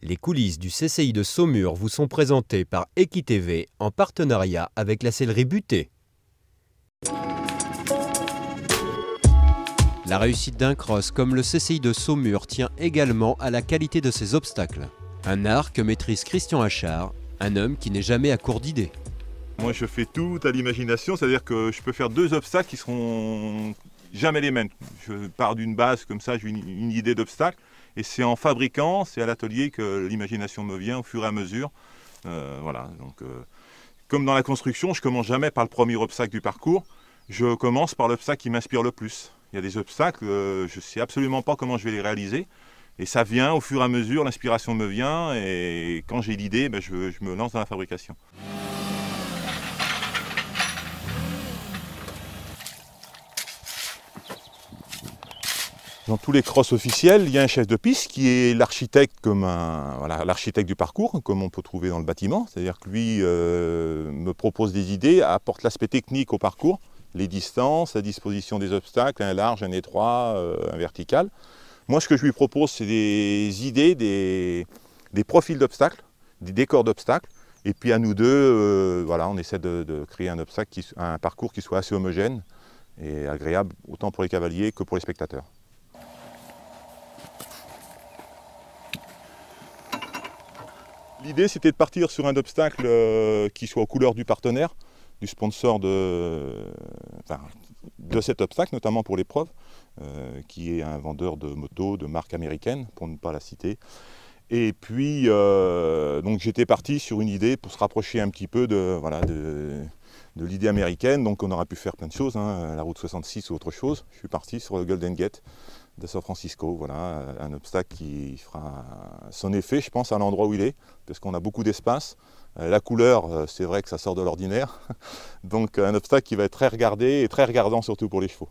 Les coulisses du CCI de Saumur vous sont présentées par EquiTV en partenariat avec la sellerie Butée. La réussite d'un cross comme le CCI de Saumur tient également à la qualité de ses obstacles. Un art que maîtrise Christian Achard, un homme qui n'est jamais à court d'idées. Moi je fais tout à l'imagination, c'est-à-dire que je peux faire deux obstacles qui seront jamais les mêmes. Je pars d'une base comme ça, j'ai une idée d'obstacle et c'est en fabriquant, c'est à l'atelier que l'imagination me vient au fur et à mesure. Voilà, donc, comme dans la construction, je ne commence jamais par le premier obstacle du parcours, je commence par l'obstacle qui m'inspire le plus. Il y a des obstacles, je ne sais absolument pas comment je vais les réaliser. Et ça vient au fur et à mesure, l'inspiration me vient et quand j'ai l'idée, je me lance dans la fabrication. Dans tous les crosses officiels, il y a un chef de piste qui est l'architecte comme l'architecte du parcours, comme on peut trouver dans le bâtiment. C'est-à-dire que lui me propose des idées, apporte l'aspect technique au parcours, les distances, la disposition des obstacles, un large, un étroit, un vertical. Moi, ce que je lui propose, c'est des idées, des profils d'obstacles, des décors d'obstacles. Et puis à nous deux, on essaie de créer un parcours qui soit assez homogène et agréable, autant pour les cavaliers que pour les spectateurs. L'idée, c'était de partir sur un obstacle qui soit aux couleurs du partenaire, du sponsor de cet obstacle, notamment pour l'épreuve, qui est un vendeur de motos de marque américaine, pour ne pas la citer. Et puis, donc j'étais parti sur une idée pour se rapprocher un petit peu de l'idée américaine. Donc on aurait pu faire plein de choses, la route 66 ou autre chose. Je suis parti sur le Golden Gate de San Francisco, voilà, un obstacle qui fera son effet, je pense, à l'endroit où il est, parce qu'on a beaucoup d'espace. La couleur, c'est vrai que ça sort de l'ordinaire, donc un obstacle qui va être très regardé et très regardant surtout pour les chevaux.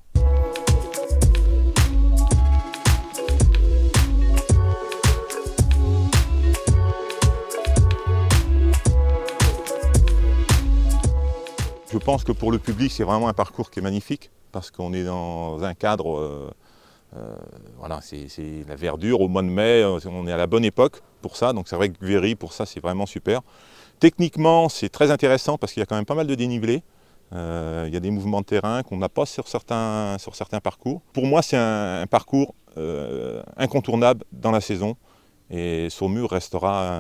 Je pense que pour le public, c'est vraiment un parcours qui est magnifique, parce qu'on est dans un cadre... c'est la verdure au mois de mai, on est à la bonne époque pour ça, donc c'est vrai que Véry pour ça c'est vraiment super. Techniquement c'est très intéressant parce qu'il y a quand même pas mal de dénivelé, il y a des mouvements de terrain qu'on n'a pas sur certains parcours. Pour moi c'est un parcours incontournable dans la saison et Saumur restera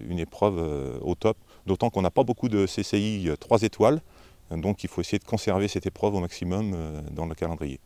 une épreuve au top, d'autant qu'on n'a pas beaucoup de CCI 3 étoiles, donc il faut essayer de conserver cette épreuve au maximum dans le calendrier.